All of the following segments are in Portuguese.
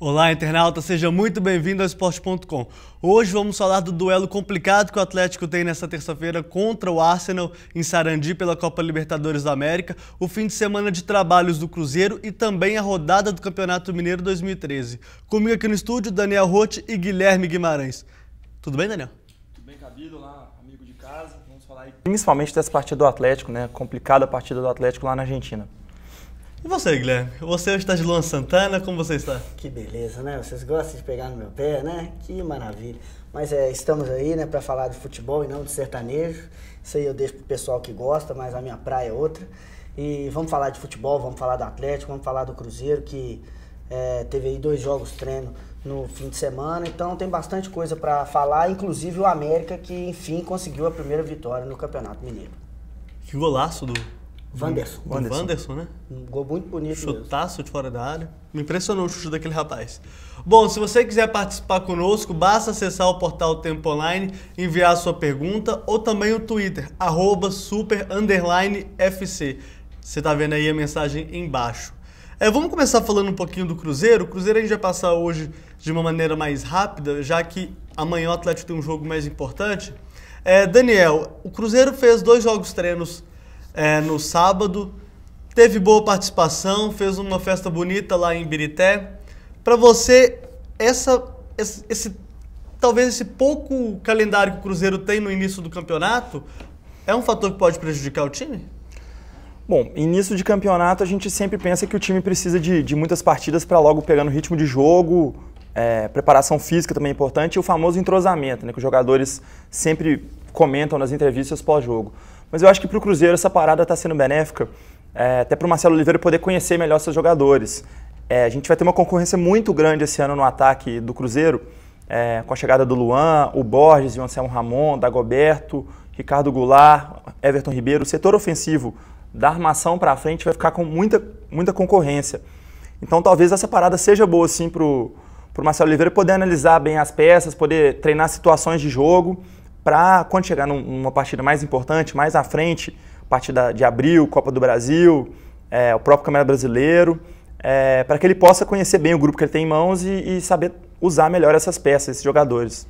Olá, internauta, seja muito bem-vindo ao Esporte.com. Hoje vamos falar do duelo complicado que o Atlético tem nesta terça-feira contra o Arsenal em Sarandi pela Copa Libertadores da América, o fim de semana de trabalhos do Cruzeiro e também a rodada do Campeonato Mineiro 2013. Comigo aqui no estúdio, Daniel Rotti e Guilherme Guimarães. Tudo bem, Daniel? Tudo bem, Cabilo, lá, amigo de casa. Vamos falar aí principalmente dessa partida do Atlético, né? Complicada a partida do Atlético lá na Argentina. E você, Guilherme? Você está de Luan Santana, como você está? Que beleza, né? Vocês gostam de pegar no meu pé, né? Que maravilha. Mas estamos aí, né, para falar de futebol e não de sertanejo. Isso aí eu deixo pro pessoal que gosta, mas a minha praia é outra. E vamos falar de futebol, vamos falar do Atlético, vamos falar do Cruzeiro, que teve aí 2 jogos treino no fim de semana. Então tem bastante coisa para falar, inclusive o América, que enfim conseguiu a primeira vitória no Campeonato Mineiro. Que golaço do Wanderson, né? Um gol muito bonito. Chutaço mesmo. de fora da área. Me impressionou o chute daquele rapaz. Bom, se você quiser participar conosco, basta acessar o portal Tempo Online, enviar a sua pergunta ou também o Twitter, @super_FC. Você está vendo aí a mensagem embaixo. Vamos começar falando um pouquinho do Cruzeiro. O Cruzeiro a gente vai passar hoje de uma maneira mais rápida, já que amanhã o Atlético tem um jogo mais importante. Daniel, o Cruzeiro fez 2 jogos treinos no sábado, teve boa participação, fez uma festa bonita lá em Birité. Para você, talvez esse pouco calendário que o Cruzeiro tem no início do campeonato é um fator que pode prejudicar o time? Bom, início de campeonato a gente sempre pensa que o time precisa de muitas partidas para logo pegar no ritmo de jogo, preparação física também é importante e o famoso entrosamento, né, que os jogadores sempre comentam nas entrevistas pós-jogo. Mas eu acho que para o Cruzeiro essa parada está sendo benéfica, até para o Marcelo Oliveira poder conhecer melhor seus jogadores. A gente vai ter uma concorrência muito grande esse ano no ataque do Cruzeiro, com a chegada do Luan, o Borges, o Anselmo Ramon, Dagoberto, Ricardo Goulart, Everton Ribeiro. O setor ofensivo da armação para frente vai ficar com muita concorrência. Então talvez essa parada seja boa sim para o Marcelo Oliveira poder analisar bem as peças, poder treinar situações de jogo, para quando chegar numa partida mais importante, mais à frente, partida de abril, Copa do Brasil, o próprio Campeonato Brasileiro, para que ele possa conhecer bem o grupo que ele tem em mãos e saber usar melhor essas peças, esses jogadores.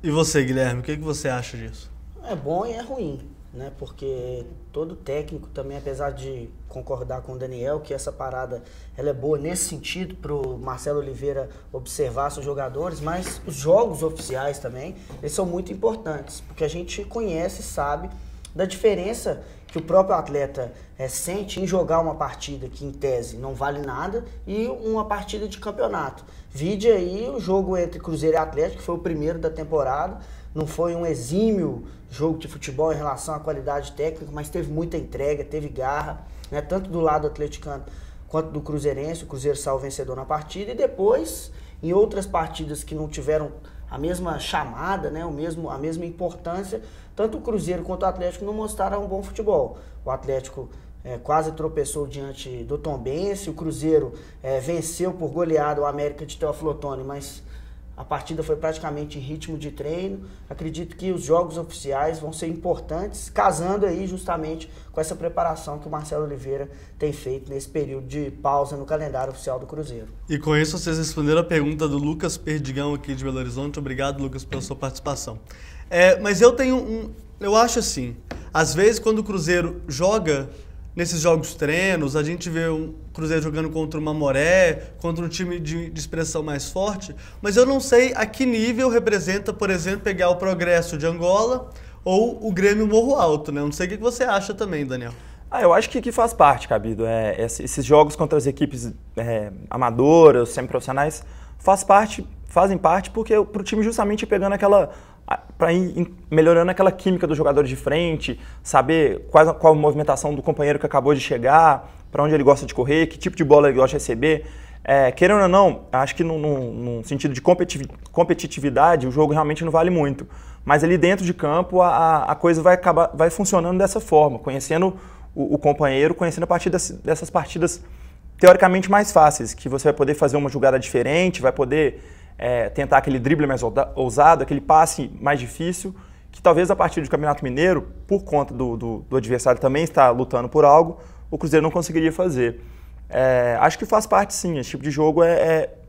E você, Guilherme, o que você acha disso? É bom e é ruim, né? Porque todo técnico também, apesar de concordar com o Daniel que essa parada ela é boa nesse sentido para o Marcelo Oliveira observar seus jogadores, mas os jogos oficiais também, eles são muito importantes, porque a gente conhece e sabe da diferença que o próprio atleta sente em jogar uma partida que em tese não vale nada e uma partida de campeonato. Vide aí o jogo entre Cruzeiro e Atlético, que foi o primeiro da temporada. Não foi um exímio jogo de futebol em relação à qualidade técnica, mas teve muita entrega, teve garra, né? Tanto do lado atleticano quanto do cruzeirense. O Cruzeiro saiu vencedor na partida e depois, em outras partidas que não tiveram a mesma chamada, né? a mesma importância, tanto o Cruzeiro quanto o Atlético não mostraram um bom futebol. O Atlético quase tropeçou diante do Tombense, o Cruzeiro venceu por goleada o América de Teófilo Otoni, mas a partida foi praticamente em ritmo de treino. Acredito que os jogos oficiais vão ser importantes, casando aí justamente com essa preparação que o Marcelo Oliveira tem feito nesse período de pausa no calendário oficial do Cruzeiro. E com isso vocês responderam a pergunta do Lucas Perdigão aqui de Belo Horizonte. Obrigado, Lucas, pela sua participação. Mas eu acho assim, às vezes quando o Cruzeiro joga nesses jogos treinos, a gente vê um Cruzeiro jogando contra o Mamoré, contra um time de expressão mais forte, mas eu não sei a que nível representa, por exemplo, pegar o Progresso de Angola ou o Grêmio Morro Alto, né? Eu não sei o que você acha também, Daniel. Eu acho que faz parte, Cabido. Esses jogos contra as equipes amadoras, semiprofissionais, fazem parte porque para o time justamente pegando para ir melhorando aquela química dos jogadores de frente, saber qual a movimentação do companheiro que acabou de chegar, para onde ele gosta de correr, que tipo de bola ele gosta de receber. Querendo ou não, acho que num sentido de competitividade, o jogo realmente não vale muito. Mas ali dentro de campo, a coisa vai funcionando dessa forma, conhecendo o companheiro, conhecendo a partir dessas partidas teoricamente mais fáceis, que você vai poder fazer uma jogada diferente, vai poder tentar aquele drible mais ousado, aquele passe mais difícil, que talvez a partir do Campeonato Mineiro, por conta do adversário também estar lutando por algo, o Cruzeiro não conseguiria fazer. Acho que faz parte sim, esse tipo de jogo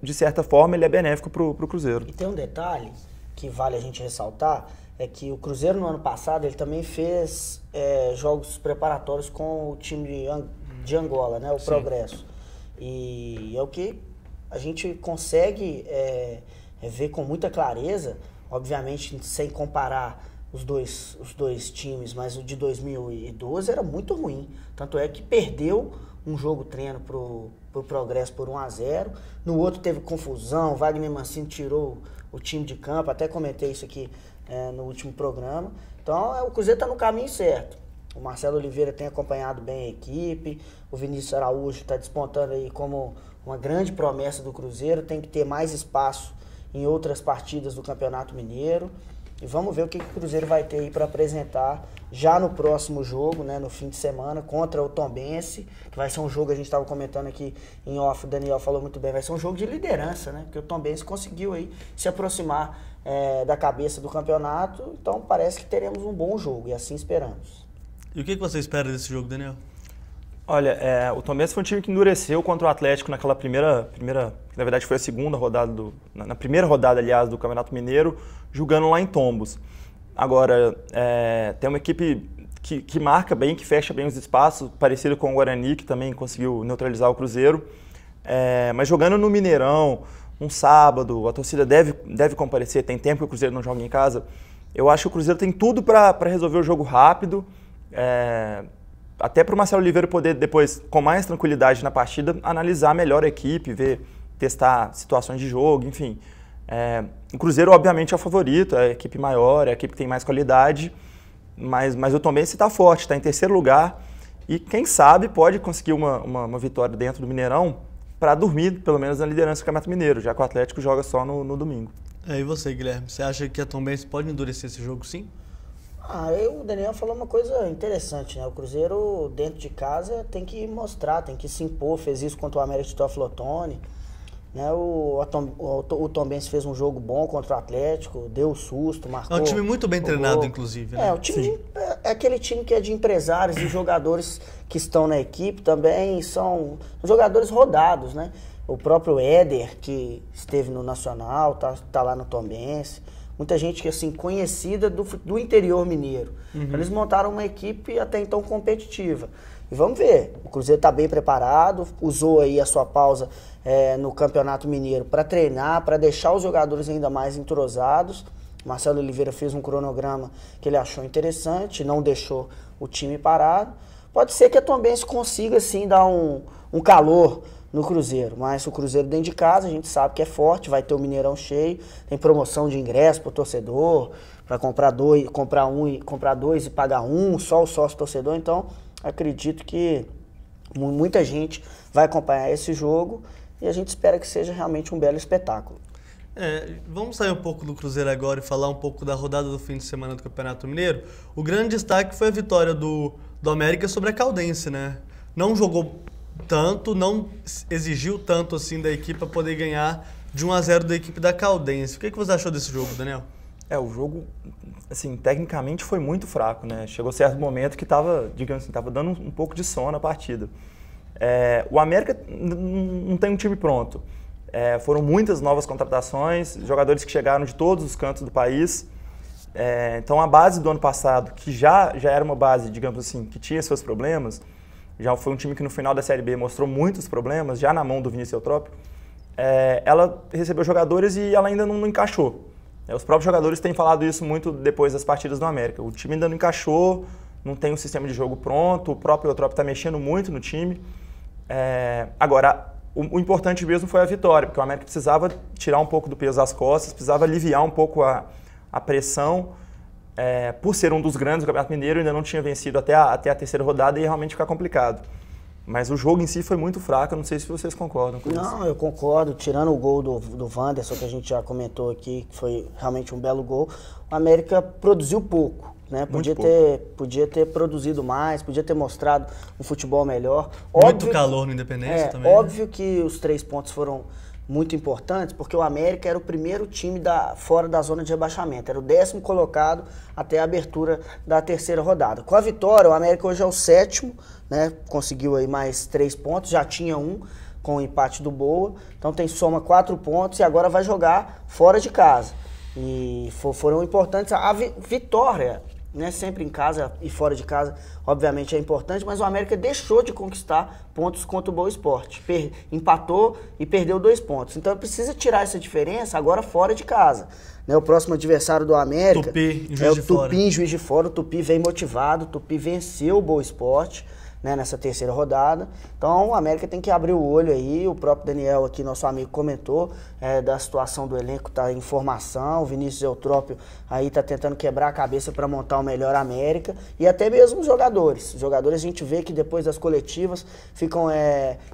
de certa forma, ele é benéfico para o Cruzeiro. E tem um detalhe que vale a gente ressaltar, é que o Cruzeiro no ano passado ele também fez jogos preparatórios com o time de Angola, né, o Sim. Progresso. E é o que a gente consegue ver com muita clareza, obviamente sem comparar os dois times, mas o de 2012 era muito ruim. Tanto é que perdeu um jogo treino pro Progresso por 1-0. No outro teve confusão, Wagner Mancini tirou o time de campo, até comentei isso aqui no último programa. Então o Cruzeiro está no caminho certo. O Marcelo Oliveira tem acompanhado bem a equipe, o Vinícius Araújo está despontando aí como uma grande promessa do Cruzeiro, tem que ter mais espaço em outras partidas do Campeonato Mineiro. E vamos ver o que o Cruzeiro vai ter aí para apresentar já no próximo jogo, né, no fim de semana, contra o Tombense, que vai ser um jogo, a gente estava comentando aqui em off, o Daniel falou muito bem, vai ser um jogo de liderança, né, porque o Tombense conseguiu aí se aproximar da cabeça do campeonato, então parece que teremos um bom jogo, e assim esperamos. E o que você espera desse jogo, Daniel? Olha, o Tombense foi um time que endureceu contra o Atlético naquela primeira na verdade foi a segunda rodada, na primeira rodada, aliás, do Campeonato Mineiro, jogando lá em Tombos. Agora, tem uma equipe que marca bem, que fecha bem os espaços, parecido com o Guarani, que também conseguiu neutralizar o Cruzeiro. Mas jogando no Mineirão, um sábado, a torcida deve comparecer, tem tempo que o Cruzeiro não joga em casa. Eu acho que o Cruzeiro tem tudo para resolver o jogo rápido, até para o Marcelo Oliveira poder depois, com mais tranquilidade na partida, analisar melhor a equipe, testar situações de jogo, enfim. O Cruzeiro, obviamente, é o favorito, é a equipe maior, é a equipe que tem mais qualidade, mas o Tombense está forte, está em terceiro lugar e, quem sabe, pode conseguir uma vitória dentro do Mineirão para dormir, pelo menos, na liderança do Campeonato Mineiro, já que o Atlético joga só no domingo. E você, Guilherme, você acha que a Tombense pode endurecer esse jogo, sim? O Daniel falou uma coisa interessante, né? O Cruzeiro, dentro de casa, tem que mostrar, tem que se impor, fez isso contra o América de Teófilo-Otoni, né? O Tombense fez um jogo bom contra o Atlético, deu susto, marcou. É um time muito bem treinado, inclusive, né? O time é aquele time que é de empresários e jogadores que estão na equipe também são jogadores rodados, né? O próprio Éder, que esteve no Nacional, tá lá no Tombense. Muita gente assim, conhecida do interior mineiro. Uhum. Eles montaram uma equipe até então competitiva. E vamos ver, o Cruzeiro está bem preparado, usou aí a sua pausa no Campeonato Mineiro para treinar, para deixar os jogadores ainda mais entrosados. Marcelo Oliveira fez um cronograma que ele achou interessante, não deixou o time parado. Pode ser que a Tombense consiga sim dar um calor no Cruzeiro, mas o Cruzeiro dentro de casa, a gente sabe que é forte, vai ter o Mineirão cheio, tem promoção de ingresso para o torcedor, para comprar dois e pagar um, só o sócio torcedor, então acredito que muita gente vai acompanhar esse jogo e a gente espera que seja realmente um belo espetáculo. Vamos sair um pouco do Cruzeiro agora e falar um pouco da rodada do fim de semana do Campeonato Mineiro. O grande destaque foi a vitória do América sobre a Caldense, né? Não jogou tanto, não exigiu tanto assim da equipe para poder ganhar de 1-0 da equipe da Caldense. O que você achou desse jogo, Daniel? O jogo, assim, tecnicamente foi muito fraco, né? Chegou certo momento que estava, digamos assim, dando um pouco de sono na partida. O América não tem um time pronto. Foram muitas novas contratações, jogadores que chegaram de todos os cantos do país. Então a base do ano passado, que já era uma base, digamos assim, que tinha seus problemas, já foi um time que no final da Série B mostrou muitos problemas, já na mão do Vinícius Eutrópio, ela recebeu jogadores e ela ainda não encaixou. Os próprios jogadores têm falado isso muito depois das partidas do América. O time ainda não encaixou, não tem um sistema de jogo pronto, o próprio Eutrópio está mexendo muito no time. Agora, o importante mesmo foi a vitória, porque o América precisava tirar um pouco do peso das costas, precisava aliviar um pouco a pressão. Por ser um dos grandes do Campeonato Mineiro, ainda não tinha vencido até a terceira rodada e ia realmente ficar complicado. Mas o jogo em si foi muito fraco, eu não sei se vocês concordam com isso. Não, eu concordo. Tirando o gol do Wanderson, que a gente já comentou aqui, que foi realmente um belo gol, o América produziu pouco, né? Podia ter produzido mais, podia ter mostrado um futebol melhor. Muito calor no Independência também. Óbvio que os 3 pontos foram muito importantes, porque o América era o primeiro time fora da zona de rebaixamento, era o 10º colocado até a abertura da terceira rodada. Com a vitória, o América hoje é o 7º, né? Conseguiu aí mais 3 pontos, já tinha um com o empate do Boa, então soma 4 pontos e agora vai jogar fora de casa. E foram importantes a vitória, né, sempre em casa e fora de casa, obviamente é importante, mas o América deixou de conquistar pontos contra o Boa Esporte. Empatou e perdeu 2 pontos. Então precisa tirar essa diferença agora fora de casa. Né, o próximo adversário do América Tupi, é o Tupi em Juiz de Fora. O Tupi vem motivado, o Tupi venceu o Boa Esporte, né, nessa terceira rodada. Então o América tem que abrir o olho aí. O próprio Daniel aqui, nosso amigo, comentou da situação do elenco, tá em formação. O Vinícius Eutrópio aí tá tentando quebrar a cabeça para montar o melhor América. E até mesmo os jogadores. Os jogadores a gente vê que depois das coletivas ficam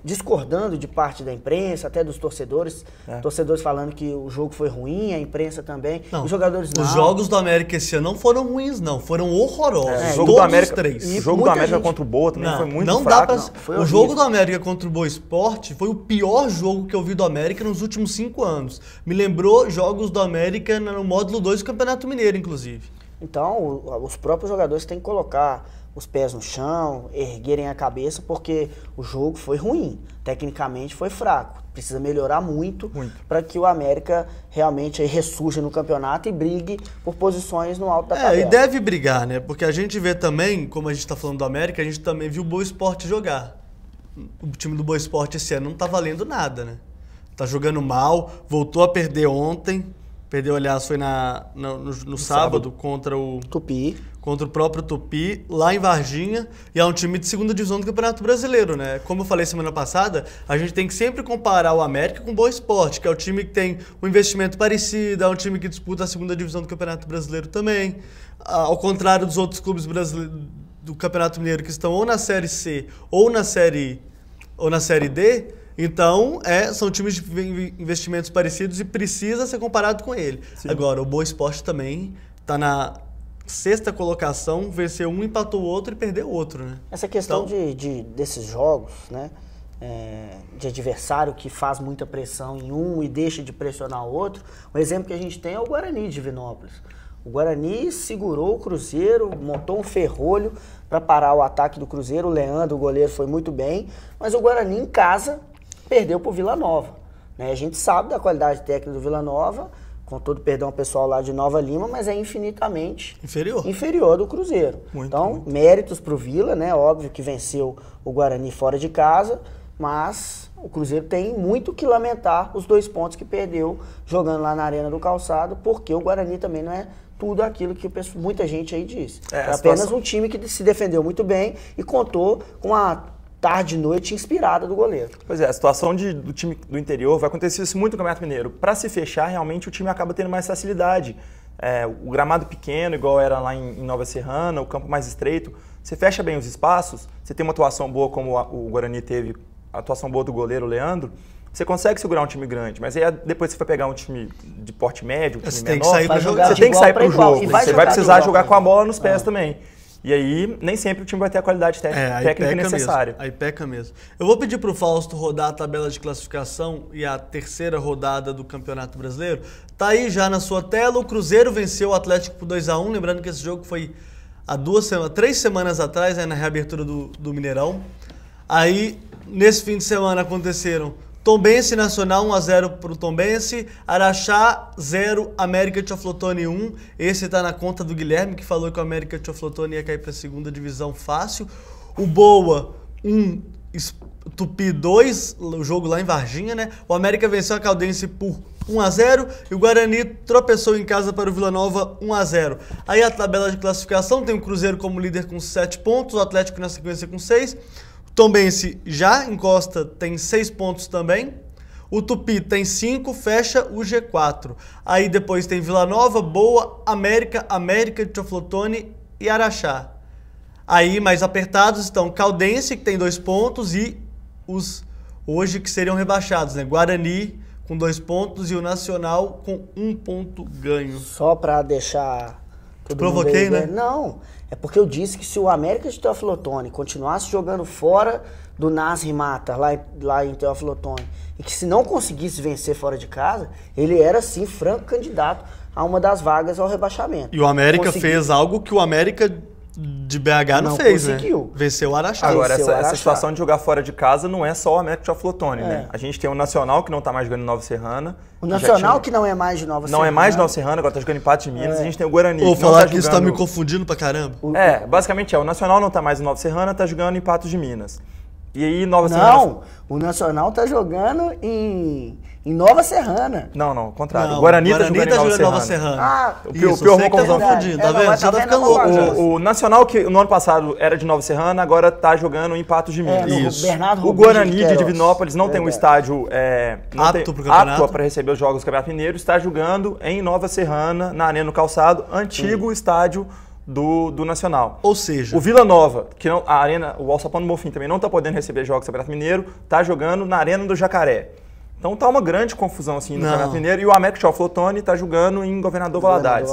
discordando de parte da imprensa, até dos torcedores. Torcedores falando que o jogo foi ruim, a imprensa também. Não, os jogadores não. Os jogos do América esse ano não foram ruins, não. Foram horrorosos. O jogo todos do América, os 3. O jogo do América contra o Boa também foi muito não fraco. Dá pra, o jogo do América contra o Boa Esporte foi o pior jogo que eu vi do América nos últimos 5 anos. Me lembrou jogos do América no módulo 2 do Campeonato Mineiro, inclusive. Então, os próprios jogadores têm que colocar os pés no chão, erguerem a cabeça, porque o jogo foi ruim. Tecnicamente foi fraco. Precisa melhorar muito. para que o América realmente aí ressurja no campeonato e brigue por posições no alto da tabela. E deve brigar, né? Porque a gente vê também, como a gente está falando do América, a gente também viu o Boa Esporte jogar. O time do Boa Esporte esse ano não tá valendo nada, né? Tá jogando mal, voltou a perder ontem. Perdeu, aliás, foi no sábado contra o Tupi. Contra o próprio Tupi, lá em Varginha, e é um time de segunda divisão do Campeonato Brasileiro, né? Como eu falei semana passada, a gente tem que sempre comparar o América com o Boa Esporte, que é o time que tem um investimento parecido, é um time que disputa a segunda divisão do Campeonato Brasileiro também. Ao contrário dos outros clubes brasileiros do Campeonato Mineiro que estão ou na Série C ou na Série D, então são times de investimentos parecidos e precisa ser comparado com ele. Sim. Agora, o Boa Esporte também está na 6ª colocação, venceu um, empatou o outro e perdeu o outro, né? Essa questão desses jogos, né? De adversário que faz muita pressão em um e deixa de pressionar o outro. Um exemplo que a gente tem é o Guarani de Divinópolis. O Guarani segurou o Cruzeiro, montou um ferrolho para parar o ataque do Cruzeiro. O Leandro, o goleiro, foi muito bem, mas o Guarani em casa perdeu para o Vila Nova. Né? A gente sabe da qualidade técnica do Vila Nova, com todo perdão ao pessoal lá de Nova Lima, mas é infinitamente inferior do Cruzeiro. Então, méritos para o Vila, né? Óbvio que venceu o Guarani fora de casa, mas o Cruzeiro tem muito que lamentar os 2 pontos que perdeu jogando lá na Arena do Calçado, porque o Guarani também não é tudo aquilo que muita gente aí disse. É apenas um time que se defendeu muito bem e contou com a tarde e noite inspirada do goleiro. Pois é, a situação do time do interior vai acontecer isso muito no Campeonato Mineiro. Para se fechar, realmente o time acaba tendo mais facilidade. O gramado pequeno, igual era lá em Nova Serrana, o campo mais estreito, você fecha bem os espaços, você tem uma atuação boa como o Guarani teve, a atuação boa do goleiro Leandro, você consegue segurar um time grande, mas aí depois você vai pegar um time de porte médio, um time menor, você tem que sair para o jogo. Você vai precisar jogar com a bola nos pés também. E aí, nem sempre o time vai ter a qualidade técnica necessária. Aí peca mesmo. Eu vou pedir para o Fausto rodar a tabela de classificação e a terceira rodada do Campeonato Brasileiro. Tá aí já na sua tela, o Cruzeiro venceu o Atlético por 2-1, lembrando que esse jogo foi há 3 semanas atrás, na reabertura do Mineirão. Aí, nesse fim de semana aconteceram Tombense Nacional 1-0 para o Tombense, Araxá 0, América Teoflotone 1. Esse está na conta do Guilherme, que falou que o América Teoflotone ia cair para a segunda divisão fácil. O Boa 1, Tupi 2, o jogo lá em Varginha, né? O América venceu a Caldense por 1-0 e o Guarani tropeçou em casa para o Vila Nova 1-0. Aí a tabela de classificação tem o Cruzeiro como líder com 7 pontos, o Atlético na sequência com 6. Tombense já encosta, tem 6 pontos também. O Tupi tem 5, fecha o G4. Aí depois tem Vila Nova, Boa, América de Teoflotone e Araxá. Aí mais apertados estão Caldense, que tem 2 pontos, e os hoje que seriam rebaixados, né? Guarani com 2 pontos e o Nacional com 1 ponto ganho. Só para deixar Provoquei, né? Não, é porque eu disse que se o América de Teófilo Otoni continuasse jogando fora do Nasri Mata, lá em Teófilo Otoni, e que se não conseguisse vencer fora de casa, ele era sim franco candidato a uma das vagas ao rebaixamento. E o América fez algo que o América de BH não fez, conseguiu. Né? Venceu o Araxá. Agora, essa situação de jogar fora de casa não é só o América de Teófilo Otoni, né? A gente tem o Nacional, que não tá mais jogando em Nova Serrana. O Nacional, que não é mais de Nova Serrana. Não é mais de Nova Serrana, agora tá jogando em Patos de Minas. A gente tem o Guarani. Vou falar que isso tá me confundindo pra caramba. Basicamente o Nacional não tá mais em Nova Serrana, tá jogando em Patos de Minas. E aí, Nova Serrana... Não, o Nacional tá jogando em Nova Serrana. Não, ao contrário. O Guarani tá jogando em Nova Serrana. Ah, o pior tá confundindo, tá vendo? Já tá ficando louco. O Nacional, que no ano passado era de Nova Serrana, agora tá jogando em Patos de Minas. Isso. O Guarani de Divinópolis não tem um estádio apto para receber os jogos do Campeonato Mineiro, está jogando em Nova Serrana, na Arena do Calçado, antigo estádio do Nacional. Ou seja, o Vila Nova, que não, a Arena, o Alçapão do Bonfim também não está podendo receber jogos do Campeonato Mineiro, está jogando na Arena do Jacaré. Então tá uma grande confusão assim no Campeonato Mineiro, e o América de Teófilo Otoni está jogando em Governador Valadares.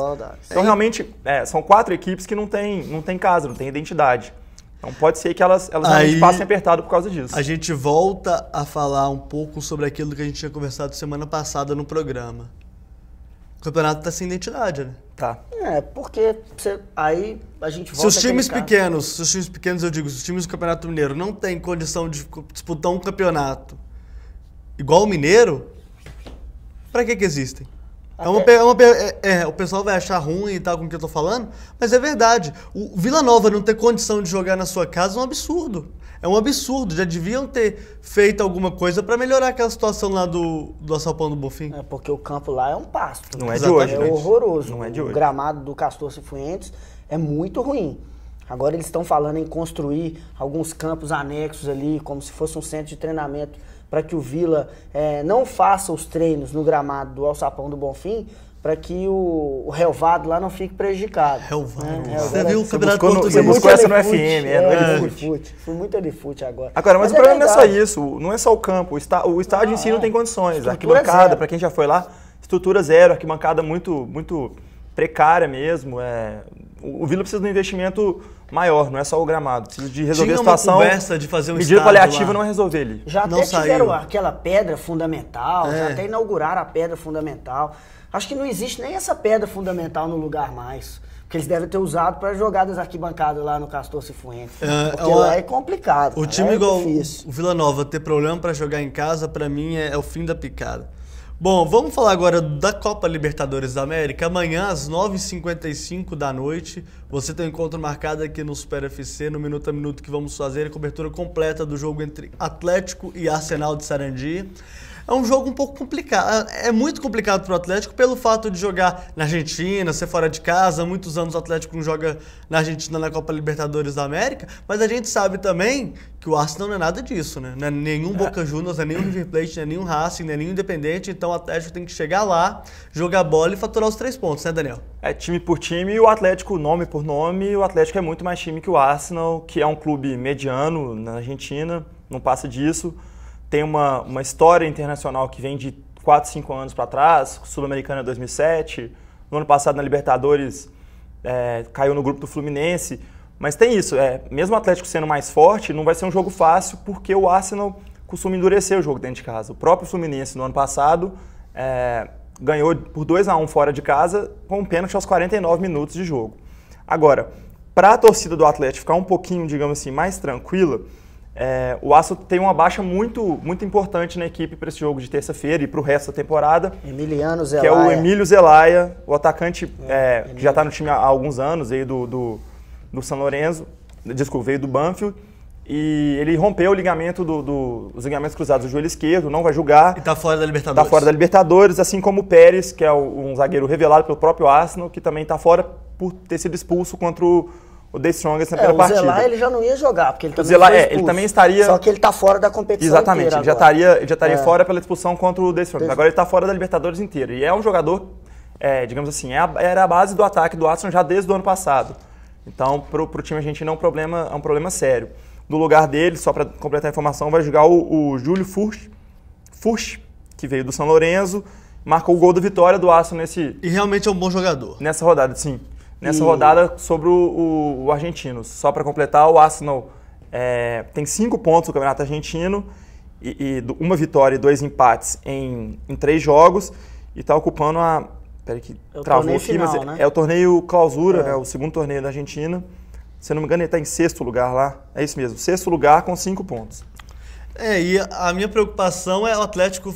Então realmente são 4 equipes que não tem casa, não tem identidade. Então pode ser que elas realmente passem apertado por causa disso. A gente volta a falar um pouco sobre aquilo que a gente tinha conversado semana passada no programa. O campeonato tá sem identidade, né? Tá. Porque aí a gente volta... Se os times pequenos, eu digo, se os times do Campeonato Mineiro não têm condição de disputar um campeonato igual o Mineiro, pra que existem? O pessoal vai achar ruim e tal com o que eu tô falando, mas é verdade. O Vila Nova não ter condição de jogar na sua casa é um absurdo. É um absurdo. Já deviam ter feito alguma coisa para melhorar aquela situação lá do Alçapão do Bonfim. Porque o campo lá é um pasto. Não é de hoje, né? É horroroso. Não é de hoje. O gramado do Castor Cifuentes é muito ruim. Agora eles estão falando em construir alguns campos anexos ali, como se fosse um centro de treinamento, para que o Vila não faça os treinos no gramado do Alçapão do Bonfim, para que o relvado lá não fique prejudicado. Você viu o campeonato português? Você buscou essa no FM, no Elifute. Fui muito Elifute agora. Mas o problema não é só isso, não é só o campo. O estádio em si não tem condições. A arquibancada, para quem já foi lá, estrutura zero, arquibancada muito precária mesmo. O Vila precisa de um investimento maior, não é só o gramado. Precisa de resolver a situação. Conversa de fazer um medida paliativa não é resolver ali. Já até tiveram aquela pedra fundamental, já até inauguraram a pedra fundamental. Acho que não existe nem essa pedra fundamental no lugar mais. Porque eles devem ter usado para jogar das arquibancadas lá no Castor Cifuentes. Porque lá é complicado. O time igual o Vila Nova ter problema para jogar em casa, para mim, é o fim da picada. Bom, vamos falar agora da Copa Libertadores da América. Amanhã, às 9h55 da noite, você tem um encontro marcado aqui no Super FC, no Minuto a Minuto, que vamos fazer a cobertura completa do jogo entre Atlético e Arsenal de Sarandi. É um jogo um pouco complicado, é muito complicado para o Atlético pelo fato de jogar na Argentina, ser fora de casa. Há muitos anos o Atlético não joga na Argentina na Copa Libertadores da América, mas a gente sabe também que o Arsenal não é nada disso, né? Não é nenhum Boca Juniors, não é nenhum River Plate, não é nenhum Racing, não é nenhum Independente, então o Atlético tem que chegar lá, jogar bola e faturar os 3 pontos, né, Daniel? É time por time, e o Atlético, nome por nome, o Atlético é muito mais time que o Arsenal, que é um clube mediano na Argentina, não passa disso. Tem uma história internacional que vem de 4, 5 anos para trás, Sul-Americana 2007, no ano passado na Libertadores caiu no grupo do Fluminense, mas tem isso, mesmo o Atlético sendo mais forte, não vai ser um jogo fácil, porque o Arsenal costuma endurecer o jogo dentro de casa. O próprio Fluminense no ano passado ganhou por 2-1 fora de casa, com um pênalti aos 49 minutos de jogo. Agora, para a torcida do Atlético ficar um pouquinho, digamos assim, mais tranquila, o Arsenal tem uma baixa muito importante na equipe para esse jogo de terça-feira e para o resto da temporada. Emiliano Zelaya. Que é o Emílio Zelaya, o atacante que já está no time há alguns anos, veio do São Lourenço, veio do Banfield, e ele rompeu o ligamento os ligamentos cruzados do joelho esquerdo, não vai jogar. E está fora da Libertadores. Está fora da Libertadores, assim como o Pérez, que é um zagueiro revelado pelo próprio Arsenal, que também está fora por ter sido expulso contra o The Strongest na primeira partida. O Zelaya ele já não ia jogar, porque ele também foi expulso. Ele também estaria... Só que ele está fora da competição Exatamente, inteira ele já estaria fora pela expulsão contra o The Strongest. Agora ele está fora da Libertadores inteira. E é um jogador, digamos assim, era a base do ataque do Arsenal já desde o ano passado. Então, para o time argentino é um problema sério. No lugar dele, só para completar a informação, vai jogar o Júlio Furch, que veio do São Lourenço, marcou o gol da vitória do Arsenal E realmente é um bom jogador. Nessa rodada, sim. nessa rodada sobre o Argentinos. Só para completar, o Arsenal tem 5 pontos no Campeonato Argentino, e uma vitória e 2 empates em 3 jogos, e está ocupando a... Peraí que travou aqui, final, mas né? é o torneio Clausura, o segundo torneio da Argentina. Se eu não me engano, ele está em 6º lugar lá. É isso mesmo, 6º lugar com 5 pontos. E a minha preocupação é o Atlético.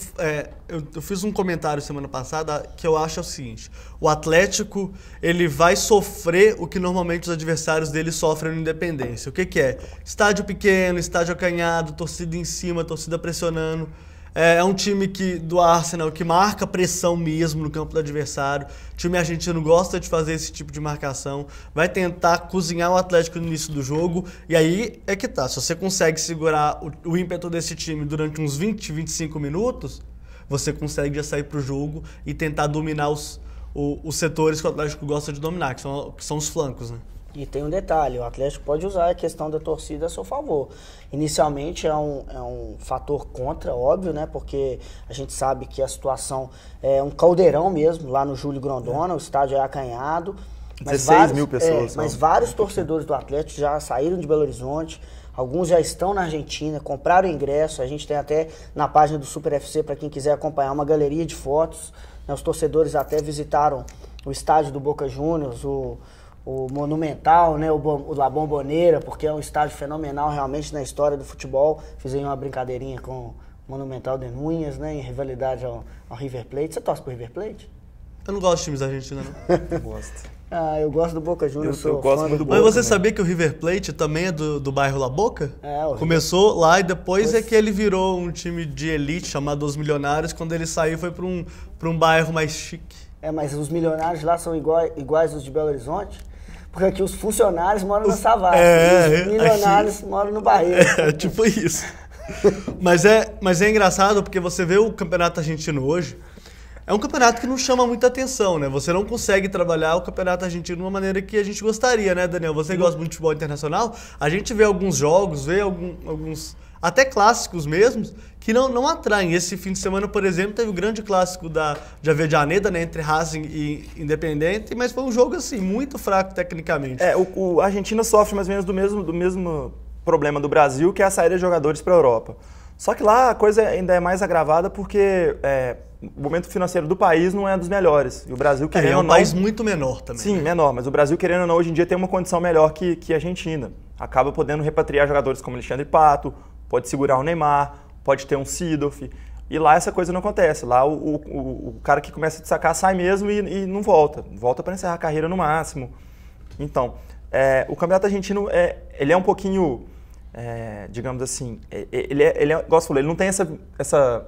Eu fiz um comentário semana passada que eu acho o seguinte: o Atlético ele vai sofrer o que normalmente os adversários dele sofrem no Independência. O que é? Estádio pequeno, estádio acanhado, torcida em cima, torcida pressionando. É um time do Arsenal que marca pressão mesmo no campo do adversário. O time argentino gosta de fazer esse tipo de marcação. Vai tentar cozinhar o Atlético no início do jogo. E aí é que tá. Se você consegue segurar o ímpeto desse time durante uns 20, 25 minutos, você consegue já sair pro jogo e tentar dominar os setores que o Atlético gosta de dominar, que são os flancos, né? E tem um detalhe, o Atlético pode usar a questão da torcida a seu favor. Inicialmente é um fator contra, óbvio, né? Porque a gente sabe que a situação é um caldeirão mesmo, lá no Júlio Grondona, o estádio é acanhado. 16 mil pessoas. Mas vários torcedores do Atlético já saíram de Belo Horizonte, alguns já estão na Argentina, compraram ingresso, a gente tem até na página do Super FC, para quem quiser acompanhar, uma galeria de fotos. Né? Os torcedores até visitaram o estádio do Boca Juniors, o Monumental, né, o La Bombonera, porque é um estádio fenomenal realmente na história do futebol. Fiz aí uma brincadeirinha com o Monumental de Núñez, né, em rivalidade ao River Plate. Você torce pro River Plate? Eu não gosto de times argentinos, não. Eu gosto. Eu gosto do Boca Juniors. Eu gosto muito do Boca. Mas você também. sabia que o River Plate também é do bairro La Boca? O Começou lá e depois é que ele virou um time de elite chamado Os Milionários. Quando ele saiu foi para um bairro mais chique. Mas os milionários lá são iguais os de Belo Horizonte? Porque aqui os funcionários moram na Savassi, os milionários moram no Barreiro. Tipo isso. Mas é engraçado porque você vê o campeonato argentino hoje, é um campeonato que não chama muita atenção, né? Você não consegue trabalhar o campeonato argentino de uma maneira que a gente gostaria, né, Daniel? Você gosta muito de futebol internacional, a gente vê alguns jogos, vê alguns até clássicos mesmos, que não atraem. Esse fim de semana, por exemplo, teve o grande clássico de Avellaneda, né, entre Racing e Independiente, mas foi um jogo, assim, muito fraco tecnicamente. A Argentina sofre mais ou menos do mesmo problema do Brasil, que é a saída de jogadores para a Europa. Só que lá a coisa ainda é mais agravada porque o momento financeiro do país não é dos melhores. E o Brasil, querendo ou não... É um país muito menor também. Sim, menor, mas o Brasil, querendo ou não, hoje em dia tem uma condição melhor que a Argentina. Acaba podendo repatriar jogadores como Alexandre Pato, pode segurar o Neymar, pode ter um Seedorf. E lá essa coisa não acontece. Lá o cara que começa a destacar sai mesmo e não volta. Volta para encerrar a carreira no máximo. Então, o campeonato argentino ele é um pouquinho, digamos assim, igual você falou, ele não tem essa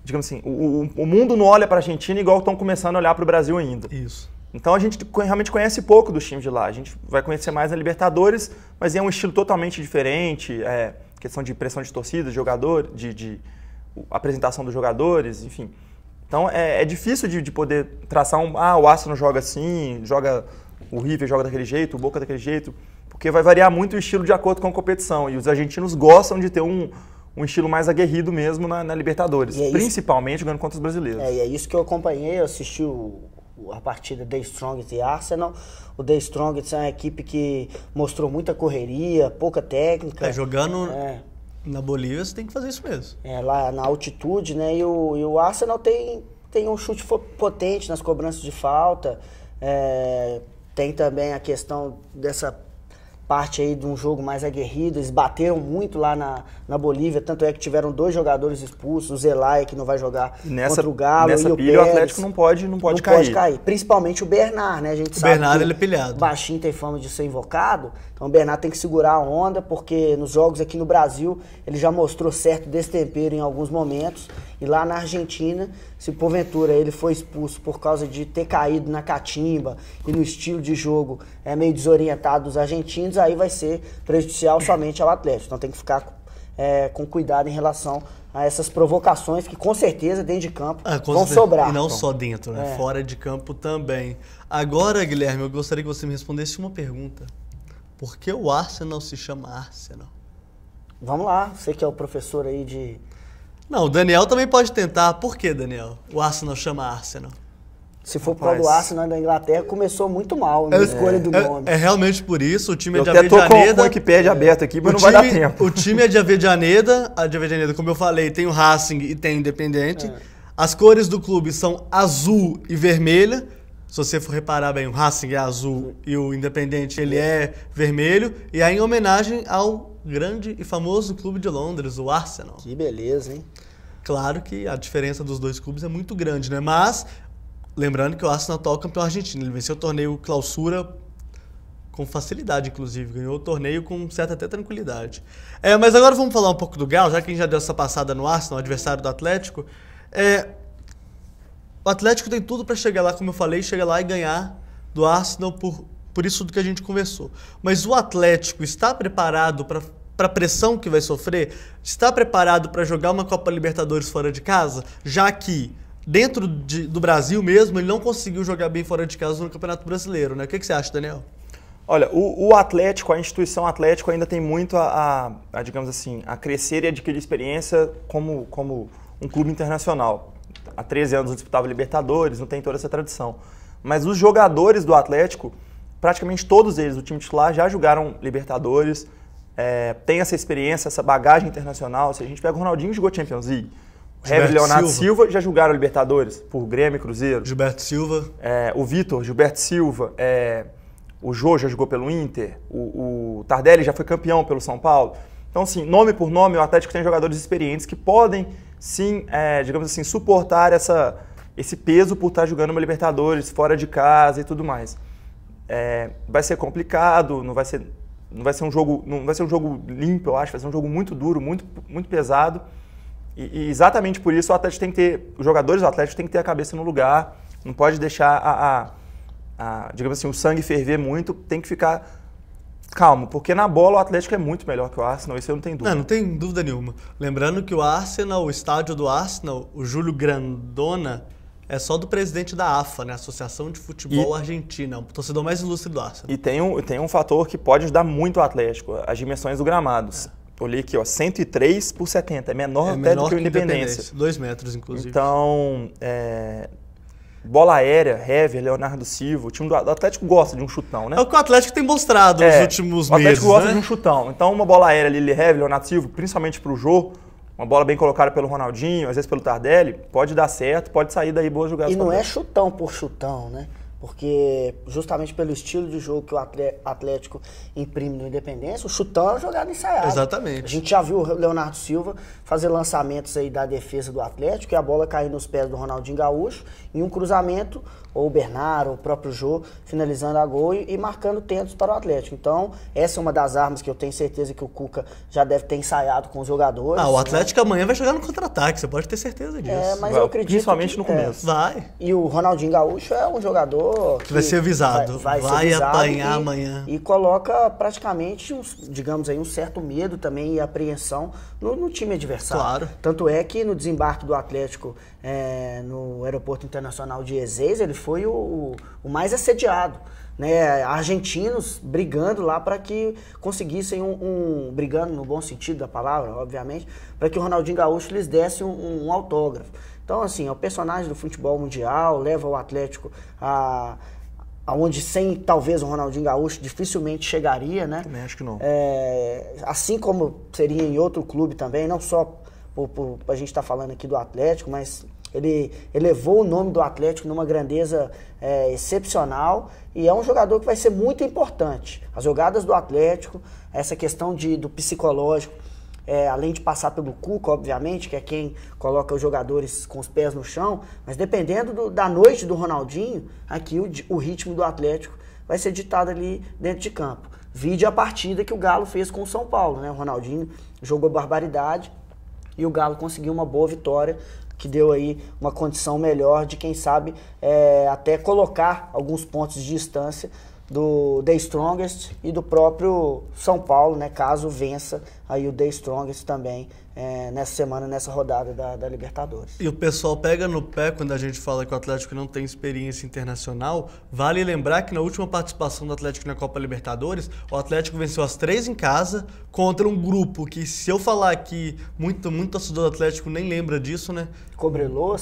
digamos assim, o mundo não olha para a Argentina igual estão começando a olhar para o Brasil ainda. Isso. Então a gente realmente conhece pouco dos times de lá. A gente vai conhecer mais na Libertadores, mas é um estilo totalmente diferente. Questão de pressão de torcida, de jogador, de apresentação dos jogadores, enfim. Então é difícil de poder traçar o Arsenal joga assim, o River joga daquele jeito, o Boca daquele jeito, porque vai variar muito o estilo de acordo com a competição. E os argentinos gostam de ter um estilo mais aguerrido mesmo na Libertadores, principalmente jogando contra os brasileiros. E é isso que eu acompanhei, eu assisti a partida The Strongest e Arsenal. O The Strongest é uma equipe que mostrou muita correria, pouca técnica. Jogando na Bolívia você tem que fazer isso mesmo. Lá na altitude, né? E o Arsenal tem um chute potente nas cobranças de falta. Tem também a questão dessa parte aí de um jogo mais aguerrido. Eles bateram muito lá na Bolívia, tanto é que tiveram 2 jogadores expulsos, o Zelaya, que não vai jogar contra o Galo, nessa e o pilha Pérez. O Atlético não pode cair. Pode cair. Principalmente o Bernard, né? A gente sabe Bernard, que ele é pilhado. Baixinho tem fama de ser invocado, então o Bernard tem que segurar a onda, porque nos jogos aqui no Brasil ele já mostrou certo destempero em alguns momentos, e lá na Argentina, se porventura ele foi expulso por causa de ter caído na catimba e no estilo de jogo meio desorientado dos argentinos, aí vai ser prejudicial somente ao Atlético. Então tem que ficar com cuidado em relação a essas provocações que com certeza dentro de campo vão sobrar. E não só dentro, né? Fora de campo também. Agora, Guilherme, eu gostaria que você me respondesse uma pergunta. Por que o Arsenal se chama Arsenal? Vamos lá, você que é o professor aí de... Não, o Daniel também pode tentar. Por que, Daniel, o Arsenal chama Arsenal? Se for por causa do Arsenal da Inglaterra, começou muito mal na escolha do nome. É realmente por isso, o time é de Avejaneda... Eu até tô com o Wikipedia aberto aqui, mas não vai dar tempo. O time é de Avejaneda, como eu falei, tem o Racing e tem o Independente. As cores do clube são azul e vermelha. Se você for reparar bem, o Racing é azul e o Independente ele é vermelho. E aí em homenagem ao grande e famoso clube de Londres, o Arsenal. Que beleza, hein? Claro que a diferença dos dois clubes é muito grande, né? Mas, lembrando que o Arsenal atual campeão argentino. Ele venceu o torneio Clausura com facilidade, inclusive. Ganhou o torneio com certa até tranquilidade. Mas agora vamos falar um pouco do Galo, já que a gente já deu essa passada no Arsenal, adversário do Atlético. O Atlético tem tudo para chegar lá, como eu falei, chegar lá e ganhar do Arsenal por isso tudo que a gente conversou. Mas o Atlético está preparado para a pressão que vai sofrer? Está preparado para jogar uma Copa Libertadores fora de casa? Já que dentro do Brasil mesmo, ele não conseguiu jogar bem fora de casa no Campeonato Brasileiro, né? O que você acha, Daniel? Olha, o Atlético, a instituição Atlético ainda tem muito digamos assim, a crescer e adquirir experiência como um clube internacional. Há 13 anos disputava Libertadores, não tem toda essa tradição. Mas os jogadores do Atlético, praticamente todos eles, o time titular, já jogaram Libertadores, tem essa experiência, essa bagagem internacional. Se a gente pega o Ronaldinho, jogou Champions League. O Hever e Leonardo Silva já jogaram Libertadores, por Grêmio e Cruzeiro. Gilberto Silva. O Vitor, Gilberto Silva. O Jô já jogou pelo Inter. O Tardelli já foi campeão pelo São Paulo. Então, assim, nome por nome, o Atlético tem jogadores experientes que podem, sim, digamos assim, suportar esse peso por estar jogando uma Libertadores fora de casa e tudo mais. Vai ser complicado, não vai ser um jogo limpo, eu acho, vai ser um jogo muito duro, muito, muito pesado. E exatamente por isso o Atlético tem que ter, os jogadores do Atlético têm que ter a cabeça no lugar, não pode deixar digamos assim, o sangue ferver muito, tem que ficar calmo, porque na bola o Atlético é muito melhor que o Arsenal, isso eu não tenho dúvida. Não tem dúvida nenhuma. Lembrando que o estádio do Arsenal, o Júlio Grandona, é só do presidente da AFA, né? Associação de Futebol Argentina, o torcedor mais ilustre do Arsenal. E tem um fator que pode ajudar muito o Atlético, as dimensões do gramado. Olhei aqui, 103 por 70, é menor até do que o Independência. 2 metros, inclusive. Então, bola aérea, Hever, Leonardo Silva, o time do Atlético gosta de um chutão, né? É o que o Atlético tem mostrado nos últimos meses, o Atlético gosta de um chutão. Então, uma bola aérea ali, Hever, Leonardo Silva, principalmente pro Jô, uma bola bem colocada pelo Ronaldinho, às vezes pelo Tardelli, pode dar certo, pode sair daí boas jogadas. E não é chutão por chutão, né? Porque justamente pelo estilo de jogo que o Atlético imprime no Independência, o chutão é uma jogada ensaiada. Exatamente. A gente já viu o Leonardo Silva fazer lançamentos aí da defesa do Atlético e a bola cair nos pés do Ronaldinho Gaúcho em um cruzamento, ou o Bernardo, ou o próprio Jô, finalizando a gol e marcando tentos para o Atlético. Então, essa é uma das armas que eu tenho certeza que o Cuca já deve ter ensaiado com os jogadores. O Atlético amanhã vai jogar no contra-ataque, você pode ter certeza disso. Mas eu acredito principalmente no começo. Vai. E o Ronaldinho Gaúcho é um jogador que vai ser avisado. Vai apanhar amanhã. E coloca praticamente, digamos aí, um certo medo também e apreensão no time adversário. Claro. Tanto é que no desembarque do Atlético no Aeroporto Internacional de Ezeiza, ele foi o mais assediado. Né, argentinos brigando lá para que conseguissem brigando no bom sentido da palavra, obviamente, para que o Ronaldinho Gaúcho lhes desse um autógrafo. Então, assim, é o personagem do futebol mundial, leva o Atlético aonde sem talvez o Ronaldinho Gaúcho dificilmente chegaria, né? Também acho que não. Assim como seria em outro clube também, não só a gente está falando aqui do Atlético, mas ele elevou o nome do Atlético numa grandeza excepcional e é um jogador que vai ser muito importante. As jogadas do Atlético, essa questão do psicológico, além de passar pelo Cuca, obviamente, que é quem coloca os jogadores com os pés no chão, mas dependendo da noite do Ronaldinho, aqui o ritmo do Atlético vai ser ditado ali dentro de campo. Vide a partida que o Galo fez com o São Paulo, né? O Ronaldinho jogou barbaridade e o Galo conseguiu uma boa vitória, que deu aí uma condição melhor de, quem sabe, até colocar alguns pontos de distância do The Strongest e do próprio São Paulo, né, caso vença aí o The Strongest também nessa semana, nessa rodada da Libertadores. E o pessoal pega no pé quando a gente fala que o Atlético não tem experiência internacional. Vale lembrar que na última participação do Atlético na Copa Libertadores, o Atlético venceu as 3 em casa contra um grupo que, se eu falar aqui, muito torcedor do Atlético nem lembra disso, né? Cobreloa,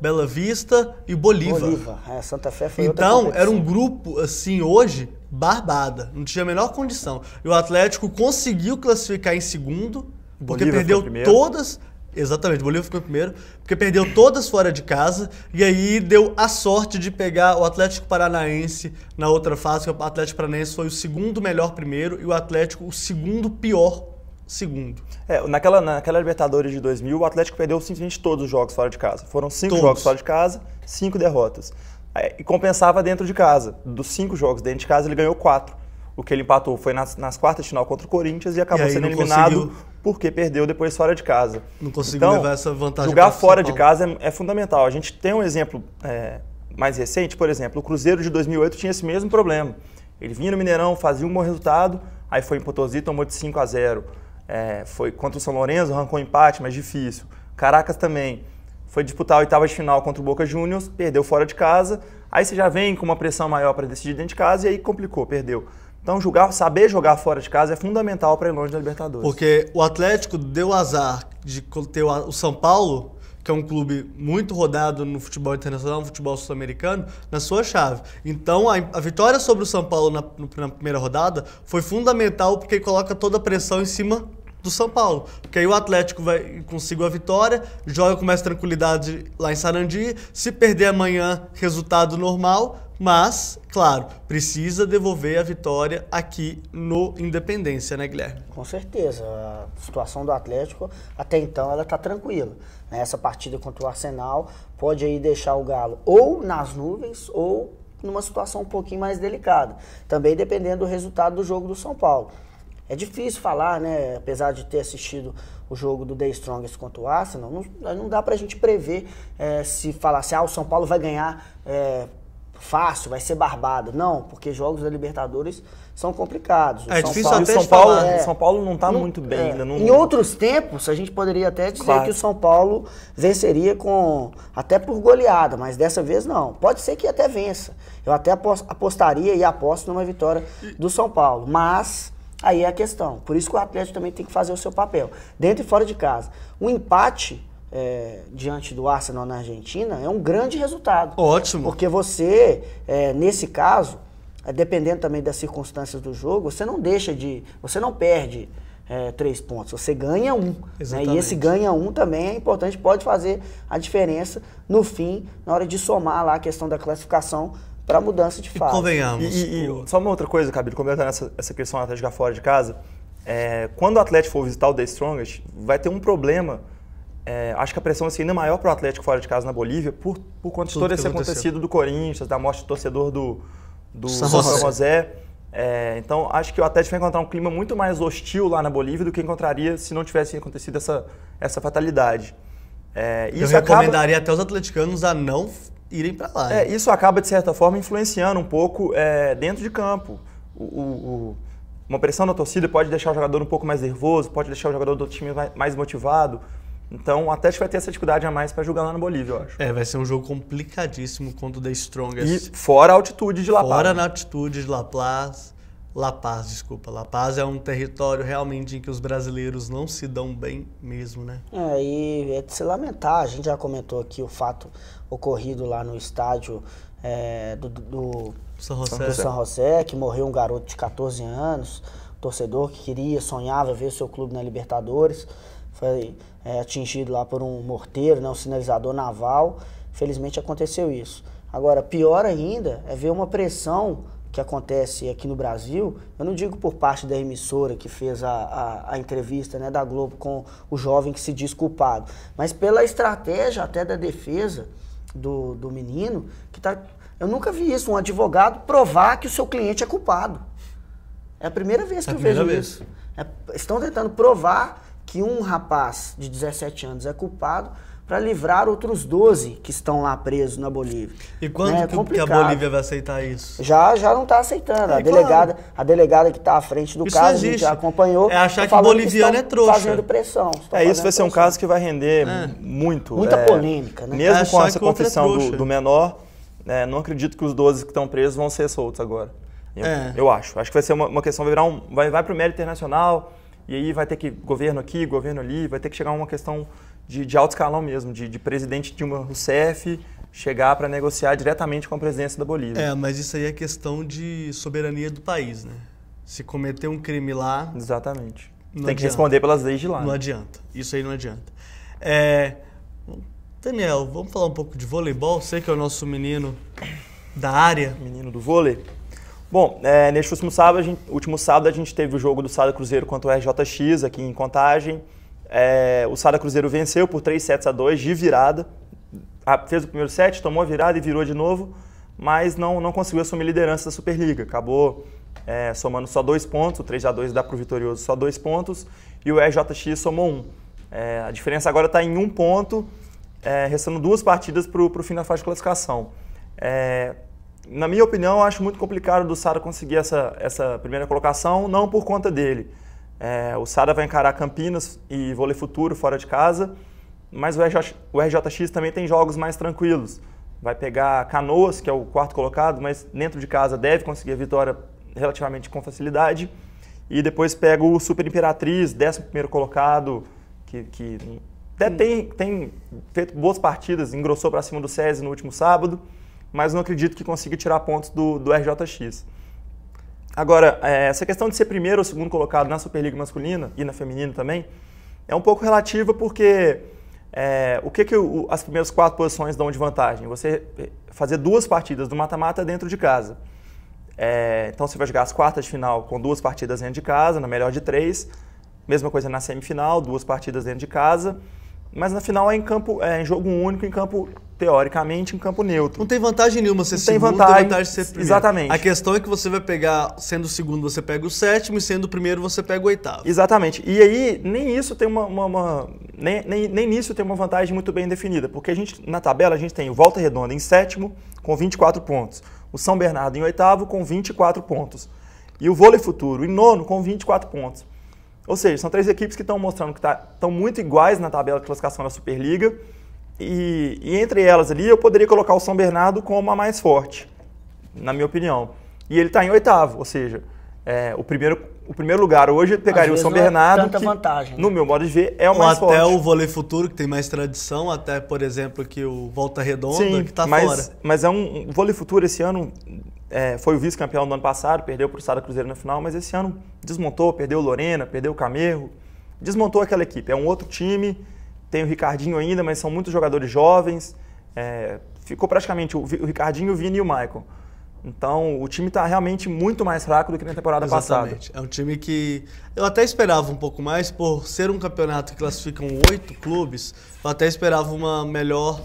Bela Vista e Bolívar. Santa Fé foi então, era um grupo, assim, hoje, barbada. Não tinha a menor condição. E o Atlético conseguiu classificar em segundo, porque Bolívar perdeu todas... Exatamente, o Bolívar ficou em primeiro, porque perdeu todas fora de casa, e aí deu a sorte de pegar o Atlético Paranaense na outra fase, que o Atlético Paranaense foi o segundo melhor primeiro e o Atlético o segundo pior segundo. Naquela Libertadores de 2000, o Atlético perdeu simplesmente todos os jogos fora de casa. Foram 5 jogos fora de casa, 5 derrotas. E compensava dentro de casa. Dos 5 jogos dentro de casa, ele ganhou 4. O que ele empatou foi nas quartas de final contra o Corinthians e acabou sendo eliminado porque perdeu depois fora de casa. Não conseguiu levar essa vantagem. Jogar fora de casa é fundamental. A gente tem um exemplo mais recente, por exemplo, o Cruzeiro de 2008 tinha esse mesmo problema. Ele vinha no Mineirão, fazia um bom resultado, aí foi em Potosí, tomou de 5-0. Foi contra o São Lourenço, arrancou um empate, mas difícil. Caracas também. Foi disputar a oitava de final contra o Boca Juniors, perdeu fora de casa. Aí você já vem com uma pressão maior para decidir dentro de casa e aí complicou, perdeu. Então, saber jogar fora de casa é fundamental para ir longe da Libertadores. Porque o Atlético deu azar de ter o São Paulo, que é um clube muito rodado no futebol internacional, no futebol sul-americano, na sua chave. Então, a vitória sobre o São Paulo na primeira rodada foi fundamental porque coloca toda a pressão em cima do São Paulo. Porque aí o Atlético conseguiu a vitória, joga com mais tranquilidade lá em Sarandi. Se perder amanhã, resultado normal. Mas, claro, precisa devolver a vitória aqui no Independência, né, Guilherme? Com certeza. A situação do Atlético, até então, ela está tranquila. Essa partida contra o Arsenal pode aí deixar o Galo ou nas nuvens ou numa situação um pouquinho mais delicada. Também dependendo do resultado do jogo do São Paulo. É difícil falar, né? Apesar de ter assistido o jogo do The Strongest contra o Arsenal, não dá pra gente prever se falar assim, o São Paulo vai ganhar... fácil, vai ser barbado. Não, porque jogos da Libertadores são complicados. Difícil até de falar. São Paulo não está muito bem ainda. Em outros tempos, a gente poderia até dizer que o São Paulo venceria até por goleada, mas dessa vez não. Pode ser que até vença. Eu até apostaria e aposto numa vitória do São Paulo, mas aí é a questão. Por isso que o Atlético também tem que fazer o seu papel, dentro e fora de casa. Um empate diante do Arsenal na Argentina é um grande resultado. Ótimo. Porque você, nesse caso, dependendo também das circunstâncias do jogo, você não perde 3 pontos, você ganha 1. Né? E esse ganha 1 também é importante, pode fazer a diferença no fim, na hora de somar lá a questão da classificação para mudança de fase. Convenhamos. E só uma outra coisa, Cabelo, comentando essa questão do Atlético fora de casa, quando o Atlético for visitar o The Strongest, vai ter um problema. Acho que a pressão vai ser ainda maior para o Atlético fora de casa na Bolívia por conta de todo esse acontecido do Corinthians, da morte do torcedor do São José. Então, acho que o Atlético vai encontrar um clima muito mais hostil lá na Bolívia do que encontraria se não tivesse acontecido essa fatalidade. Eu recomendaria até os atleticanos a não irem para lá. Isso acaba, de certa forma, influenciando um pouco dentro de campo. Uma pressão da torcida pode deixar o jogador um pouco mais nervoso, pode deixar o jogador do time mais motivado. Então, o Atlético vai ter essa dificuldade a mais para jogar lá na Bolívia, eu acho. Vai ser um jogo complicadíssimo contra o The Strongest. E fora a altitude de La Paz. Fora na altitude de La Paz. La Paz é um território realmente em que os brasileiros não se dão bem mesmo, né? E é de se lamentar. A gente já comentou aqui o fato ocorrido lá no estádio do São José, que morreu um garoto de 14 anos, torcedor que sonhava ver o seu clube na Libertadores. Foi atingido lá por um morteiro, um sinalizador naval. Felizmente aconteceu isso. Agora, pior ainda é ver uma pressão que acontece aqui no Brasil. Eu não digo por parte da emissora que fez a entrevista, né, da Globo com o jovem que se diz culpado, mas pela estratégia até da defesa do menino, que tá... Eu nunca vi isso, um advogado provar que o seu cliente é culpado. É a primeira vez que eu vejo isso. Estão tentando provar que um rapaz de 17 anos é culpado para livrar outros 12 que estão lá presos na Bolívia. E quando que a Bolívia vai aceitar isso? Já não está aceitando. A delegada que está à frente do caso, a gente já acompanhou. É achar que o boliviano é trouxa. Fazendo pressão. Isso vai ser um caso que vai render muito. Muita polêmica, né? Mesmo com essa confissão do menor, não acredito que os 12 que estão presos vão ser soltos agora. Eu acho. Acho que vai ser uma questão, vai para o mérito internacional, e aí vai ter que governo aqui, governo ali, vai ter que chegar uma questão de alto escalão mesmo, de presidente Dilma Rousseff chegar para negociar diretamente com a presidência da Bolívia. Mas isso aí é questão de soberania do país, né? Se cometer um crime lá... Exatamente. Tem que responder pelas leis de lá. Não adianta. Isso aí não adianta. Daniel, vamos falar um pouco de voleibol? Você que é o nosso menino da área. Menino do vôlei. Bom, neste último sábado a gente teve o jogo do Sada Cruzeiro contra o RJX aqui em Contagem. O Sada Cruzeiro venceu por 3-2 de virada. Fez o primeiro set, tomou a virada e virou de novo, mas não conseguiu assumir a liderança da Superliga. Acabou somando só 2 pontos, o 3-2 dá para o vitorioso só 2 pontos, e o RJX somou 1. A diferença agora está em 1 ponto, restando 2 partidas para o fim da fase de classificação. Na minha opinião, eu acho muito complicado do Sada conseguir essa primeira colocação, não por conta dele. O Sada vai encarar Campinas e Vôlei Futuro fora de casa, mas o RJX também tem jogos mais tranquilos. Vai pegar Canoas, que é o 4º colocado, mas dentro de casa deve conseguir a vitória relativamente com facilidade. E depois pega o Super Imperatriz, 11º colocado, que até tem feito boas partidas, engrossou para cima do SESI no último sábado, mas não acredito que consiga tirar pontos do RJX. Agora, essa questão de ser primeiro ou segundo colocado na Superliga masculina e na feminina também é um pouco relativa porque o que as primeiras 4 posições dão de vantagem? Você fazer 2 partidas do mata-mata dentro de casa. Então você vai jogar as quartas de final com 2 partidas dentro de casa, na melhor de 3. Mesma coisa na semifinal, 2 partidas dentro de casa. Mas na final é em jogo único, em campo, teoricamente, em campo neutro. Não tem vantagem nenhuma ser segundo, tem vantagem de ser primeiro. Exatamente. A questão é que você vai pegar, sendo o segundo, você pega o 7º, e sendo o primeiro, você pega o 8º. Exatamente. E aí, nem isso tem nem nisso tem uma vantagem muito bem definida, porque na tabela a gente tem o Volta Redonda em 7º, com 24 pontos. O São Bernardo em 8º, com 24 pontos. E o Vôlei Futuro em 9º, com 24 pontos. Ou seja, são 3 equipes que estão mostrando que estão muito iguais na tabela de classificação da Superliga. E entre elas ali, eu poderia colocar o São Bernardo como a mais forte, na minha opinião. E ele está em 8º, ou seja, o primeiro lugar hoje pegaria o São Bernardo, tanta vantagem, né? No meu modo de ver, é o mais forte. Até o Vôlei Futuro, que tem mais tradição, até, por exemplo, que o Volta Redonda, que está fora. Mas o Vôlei Futuro esse ano foi o vice-campeão do ano passado, perdeu para o Sada Cruzeiro na final, mas esse ano desmontou, perdeu o Lorena, perdeu o Camerro, desmontou aquela equipe. É um outro time, tem o Ricardinho ainda, mas são muitos jogadores jovens. Ficou praticamente o Ricardinho, o Vini e o Maicon. Então, o time está realmente muito mais fraco do que na temporada passada. É um time que eu até esperava um pouco mais, por ser um campeonato que classificam 8 clubes, eu até esperava uma melhor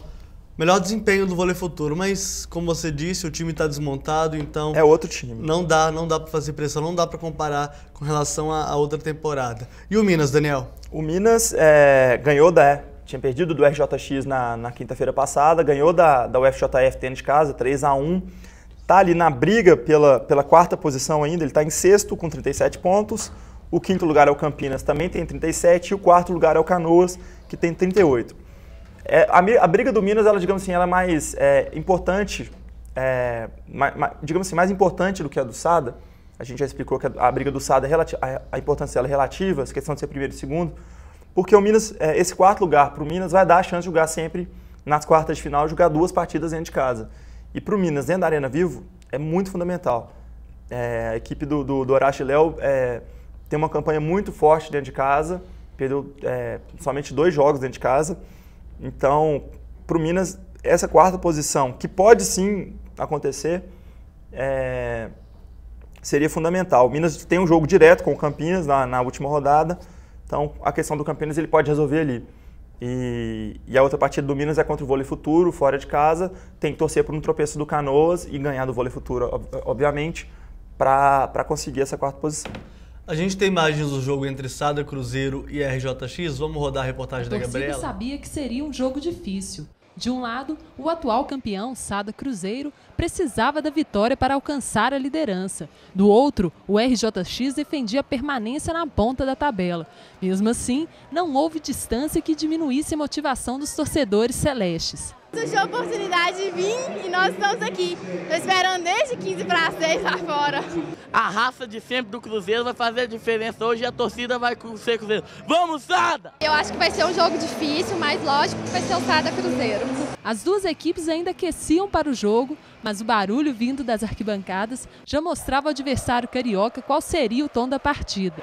desempenho do Vôlei Futuro, mas como você disse, o time está desmontado, então... É outro time. Não dá para fazer pressão, não dá para comparar com relação à outra temporada. E o Minas, Daniel? O Minas ganhou tinha perdido do RJX na quinta-feira passada, ganhou da UFJF dentro de casa, 3-1. Está ali na briga pela 4ª posição ainda, ele está em 6º com 37 pontos. O 5º lugar é o Campinas, também tem 37, e o 4º lugar é o Canoas, que tem 38. A briga do Minas, ela, digamos assim, ela é mais importante, digamos assim, mais importante do que a do Sada. A gente já explicou que a briga do Sada, a importância dela é relativa, essa questão de ser primeiro e segundo, porque o Minas, esse 4º lugar para o Minas vai dar a chance de jogar sempre nas quartas de final, jogar 2 partidas dentro de casa. E para o Minas, dentro da Arena Vivo, é muito fundamental. A equipe do Horácio Léo tem uma campanha muito forte dentro de casa, perdeu somente 2 jogos dentro de casa. Então, para o Minas, essa 4ª posição, que pode sim acontecer, seria fundamental. O Minas tem um jogo direto com o Campinas na última rodada, então a questão do Campinas ele pode resolver ali. E a outra partida do Minas é contra o Vôlei Futuro, fora de casa. Tem que torcer por um tropeço do Canoas e ganhar do Vôlei Futuro, obviamente, para conseguir essa 4ª posição. A gente tem imagens do jogo entre Sada Cruzeiro e RJX. Vamos rodar a reportagem da Gabriela? A torcida sabia que seria um jogo difícil. De um lado, o atual campeão, Sada Cruzeiro, precisava da vitória para alcançar a liderança. Do outro, o RJX defendia a permanência na ponta da tabela. Mesmo assim, não houve distância que diminuísse a motivação dos torcedores celestes. Surgiu a oportunidade de vir e nós estamos aqui. Estou esperando desde 15 para 6 lá fora. A raça de sempre do Cruzeiro vai fazer a diferença hoje e a torcida vai ser Cruzeiro. Vamos, Sada! Eu acho que vai ser um jogo difícil, mas lógico que vai ser o Sada Cruzeiro. As duas equipes ainda aqueciam para o jogo, mas o barulho vindo das arquibancadas já mostrava ao adversário carioca qual seria o tom da partida.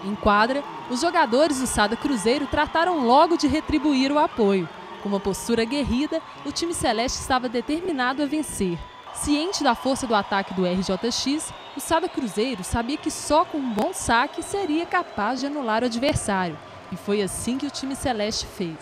Em quadra, os jogadores do Sada Cruzeiro trataram logo de retribuir o apoio. Com uma postura aguerrida, o time celeste estava determinado a vencer. Ciente da força do ataque do RJX, o Sada Cruzeiro sabia que só com um bom saque seria capaz de anular o adversário. E foi assim que o time celeste fez.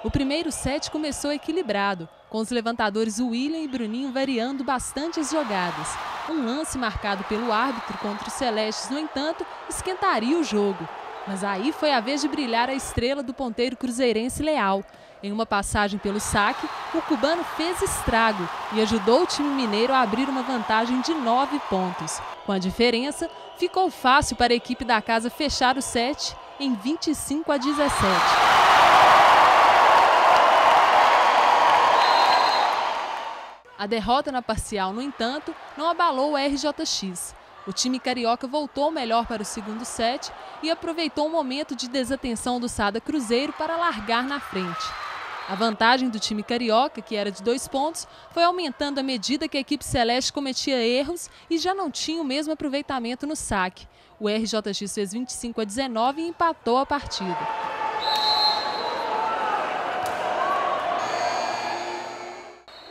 O primeiro set começou equilibrado, com os levantadores William e Bruninho variando bastante as jogadas. Um lance marcado pelo árbitro contra os celestes, no entanto, esquentaria o jogo. Mas aí foi a vez de brilhar a estrela do ponteiro cruzeirense Leal. Em uma passagem pelo saque, o cubano fez estrago e ajudou o time mineiro a abrir uma vantagem de 9 pontos. Com a diferença, ficou fácil para a equipe da casa fechar o set em 25-17. A derrota na parcial, no entanto, não abalou o RJX. O time carioca voltou melhor para o segundo set e aproveitou um momento de desatenção do Sada Cruzeiro para largar na frente. A vantagem do time carioca, que era de 2 pontos, foi aumentando à medida que a equipe celeste cometia erros e já não tinha o mesmo aproveitamento no saque. O RJX fez 25-19 e empatou a partida.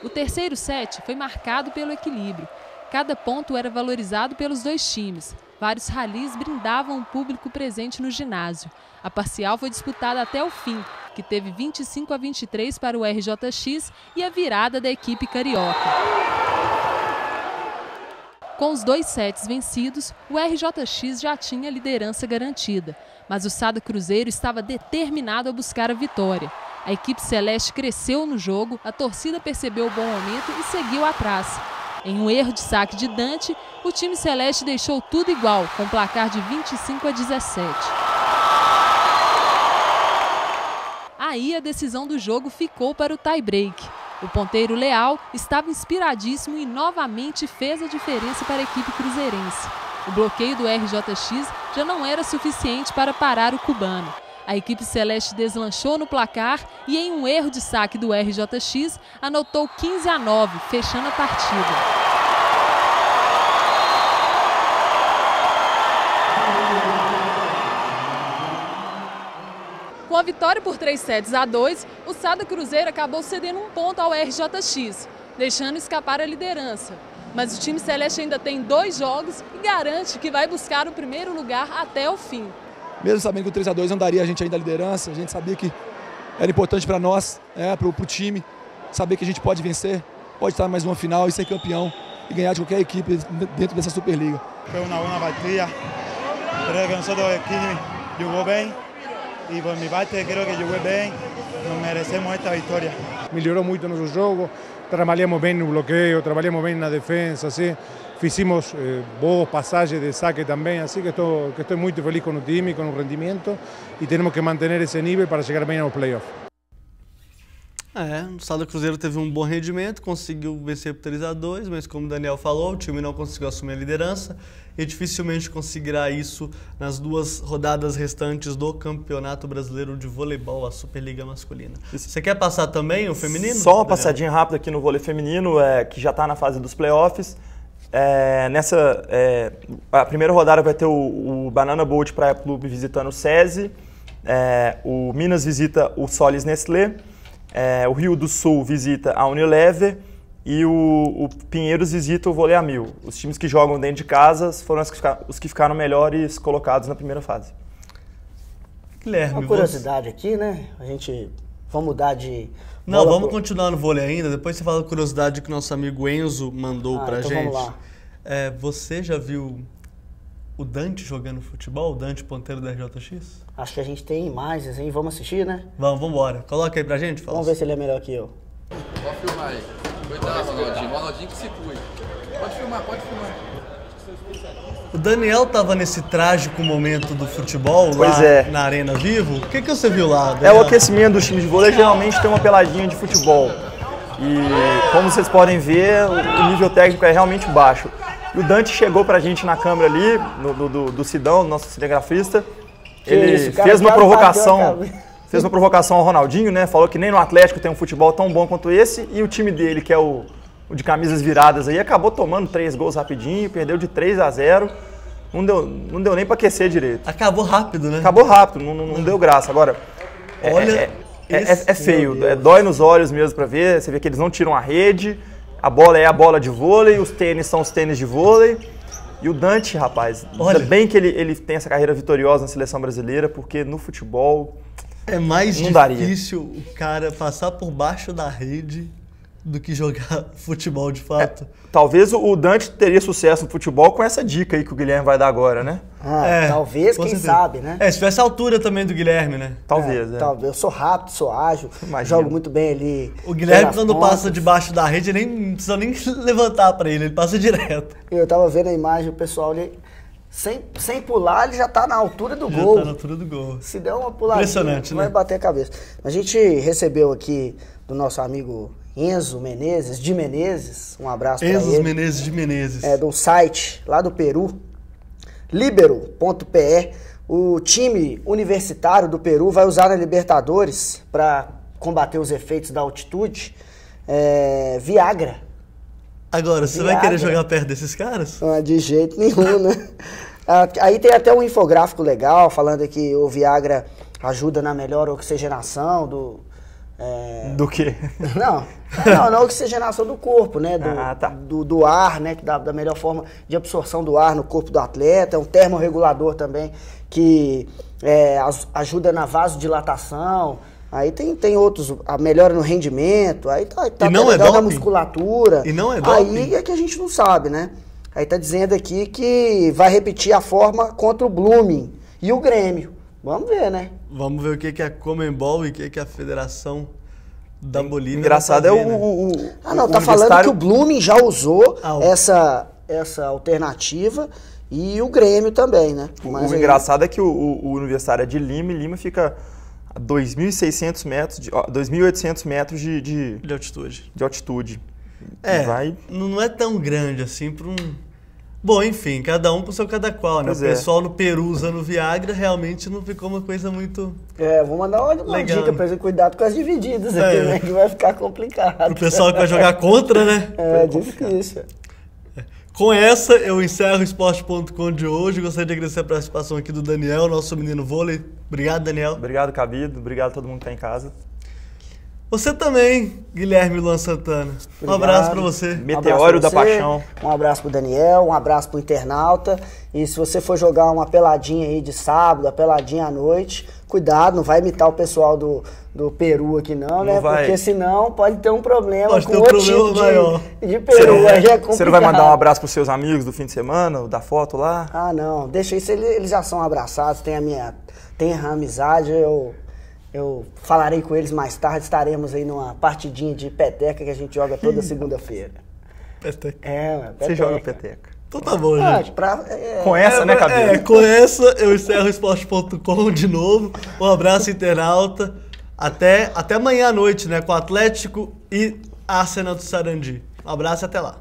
O terceiro set foi marcado pelo equilíbrio. Cada ponto era valorizado pelos dois times. Vários rallies brindavam o público presente no ginásio. A parcial foi disputada até o fim, que teve 25-23 para o RJX e a virada da equipe carioca. Com os 2 sets vencidos, o RJX já tinha a liderança garantida, mas o Sada Cruzeiro estava determinado a buscar a vitória. A equipe celeste cresceu no jogo, a torcida percebeu o bom momento e seguiu atrás. Em um erro de saque de Dante, o time celeste deixou tudo igual, com placar de 25-17. Aí a decisão do jogo ficou para o tie-break. O ponteiro Leal estava inspiradíssimo e novamente fez a diferença para a equipe cruzeirense. O bloqueio do RJX já não era suficiente para parar o cubano. A equipe celeste deslanchou no placar e, em um erro de saque do RJX, anotou 15-9, fechando a partida. Com a vitória por 3-2, o Sada Cruzeiro acabou cedendo 1 ponto ao RJX, deixando escapar a liderança. Mas o time celeste ainda tem 2 jogos e garante que vai buscar o primeiro lugar até o fim. Mesmo sabendo que o 3-2 não daria a gente ainda a liderança, a gente sabia que era importante para nós, para o time, saber que a gente pode vencer, pode estar mais uma final e ser campeão e ganhar de qualquer equipe dentro dessa Superliga. Foi uma boa partida, creo que nosotros aquí jugó bem e por mi parte creo que jugué bem, nos merecemos esta vitória. Melhorou muito nosso jogo, trabalhamos bem no bloqueio, trabalhamos bem na defesa, assim. Fizemos boas passagens de saque também, assim que estou muito feliz com o time, com o rendimento e temos que manter esse nível para chegar bem ao playoff. O Sada Cruzeiro teve um bom rendimento, conseguiu vencer por 3-2, mas como o Daniel falou, o time não conseguiu assumir a liderança e dificilmente conseguirá isso nas 2 rodadas restantes do Campeonato Brasileiro de Voleibol, a Superliga Masculina. Você quer passar também o feminino? Só uma passadinha rápida aqui no vôlei feminino, que já está na fase dos playoffs. A primeira rodada vai ter o Banana Boat Praia Clube visitando o SESI, o Minas visita o Solis Nestlé, o Rio do Sul visita a Unilever e o Pinheiros visita o Vôlei a Mil. Os times que jogam dentro de casa foram os que ficaram melhores colocados na primeira fase. Guilherme, uma curiosidade aqui, né? A gente vai mudar de... Não, vamos continuar no vôlei ainda. Depois você fala a curiosidade que o nosso amigo Enzo mandou pra gente. Vamos lá. Você já viu o Dante jogando futebol? O Dante, ponteiro da RJX? Acho que a gente tem imagens, hein? Vamos assistir, né? Vamos embora. Coloca aí pra gente, Fausto. Vamos ver se ele é melhor que eu. Pode filmar aí. Cuidado, Ronaldinho. Ronaldinho que se cuide. Pode filmar, pode filmar. O Daniel tava nesse trágico momento do futebol Pois lá é. na Arena Vivo. O que você viu lá, É Daniel? o aquecimento dos times de vôlei, geralmente tem uma peladinha de futebol. E como vocês podem ver, o nível técnico é realmente baixo. E o Dante chegou pra gente na câmera ali, do Sidão, nosso cinegrafista. Ele fez uma provocação ao Ronaldinho, né? Falou que nem no Atlético tem um futebol tão bom quanto esse. E o time dele, que é o de camisas viradas aí, acabou tomando 3 gols rapidinho, perdeu de 3-0. Não deu nem pra aquecer direito. Acabou rápido, né? Acabou rápido, não deu graça. Agora, Olha, é feio, dói nos olhos mesmo pra ver. Você vê que eles não tiram a rede, a bola é a bola de vôlei, os tênis são os tênis de vôlei. E o Dante, rapaz, Olha, ainda bem que ele tem essa carreira vitoriosa na seleção brasileira, porque no futebol é mais não daria. difícil o cara passar por baixo da rede do que jogar futebol de fato. Talvez o Dante teria sucesso no futebol com essa dica aí que o Guilherme vai dar agora, né? Talvez, com quem certeza. sabe, né? Se tivesse a altura também do Guilherme, né? Talvez, Talvez. Eu sou rápido, sou ágil, jogo muito bem ali. O Guilherme, pelas quando pontas. passa debaixo da rede, nem precisa nem levantar pra ele passa direto. Eu tava vendo a imagem, o pessoal ali, sem pular, ele já tá na altura do Já gol. tá na altura do gol. Se der uma puladinha, Impressionante, vai né? bater a cabeça. A gente recebeu aqui do nosso amigo Enzo Menezes, de Menezes, um abraço para ele. Enzo Menezes de Menezes. Do site lá do Peru, libero.pe. O time universitário do Peru vai usar na Libertadores para combater os efeitos da altitude Viagra. Agora, você vai querer jogar perto desses caras? De jeito nenhum, né? Aí tem até um infográfico legal falando que o Viagra ajuda na melhor oxigenação Do quê? Na oxigenação do corpo, né? Do ar, né? Que dá da melhor forma de absorção do ar no corpo do atleta. É um termorregulador também que ajuda na vasodilatação. Aí tem outros, a melhora no rendimento, aí tá e não legal na doping? musculatura. E não é doping? Aí é que a gente não sabe, né? Aí tá dizendo aqui que vai repetir a forma contra o Blooming e o Grêmio. Vamos ver, né? Vamos ver o que é a Conmebol e o que é a Federação da Bolívia. Engraçado vai fazer, né? Tá falando que o Blooming já usou essa alternativa e o Grêmio também, né? Mas o engraçado é que o Universitário é de Lima e Lima fica a 2.600 metros, 2.800 metros de altitude. De altitude. Não é tão grande assim para um... Bom, enfim, cada um com seu cada qual, né? O pessoal no Peru usando Viagra realmente não ficou uma coisa muito... vou mandar uma dica pra ele, cuidado com as divididas aqui, né? Que vai ficar complicado. O pessoal que vai jogar contra, né? É difícil. Com essa, eu encerro o Esporte.com de hoje. Gostaria de agradecer a participação aqui do Daniel, nosso menino vôlei. Obrigado, Daniel. Obrigado, Cabido. Obrigado a todo mundo que está em casa. Você também, Guilherme Luan Santana. Um abraço para você. Meteoro da Paixão. Um abraço pro Daniel, um abraço pro internauta. E se você for jogar uma peladinha aí de sábado, a peladinha à noite, cuidado, não vai imitar o pessoal do Peru aqui não, né? Porque senão pode ter um problema com outro tipo de Peru. Aí é complicado. Você não vai mandar um abraço pros seus amigos do fim de semana, da foto lá? Ah, não. Deixa isso, eles já são abraçados, tem a amizade, eu falarei com eles mais tarde, estaremos aí numa partidinha de peteca que a gente joga toda segunda-feira. Peteca? Peteca. Você joga peteca. Então tá bom, gente. Com essa, né, Cabelo? Com essa, eu encerro o Esporte.com de novo. Um abraço, internauta. Até amanhã à noite, né? Com o Atlético e Arsenal do Sarandi. Um abraço e até lá.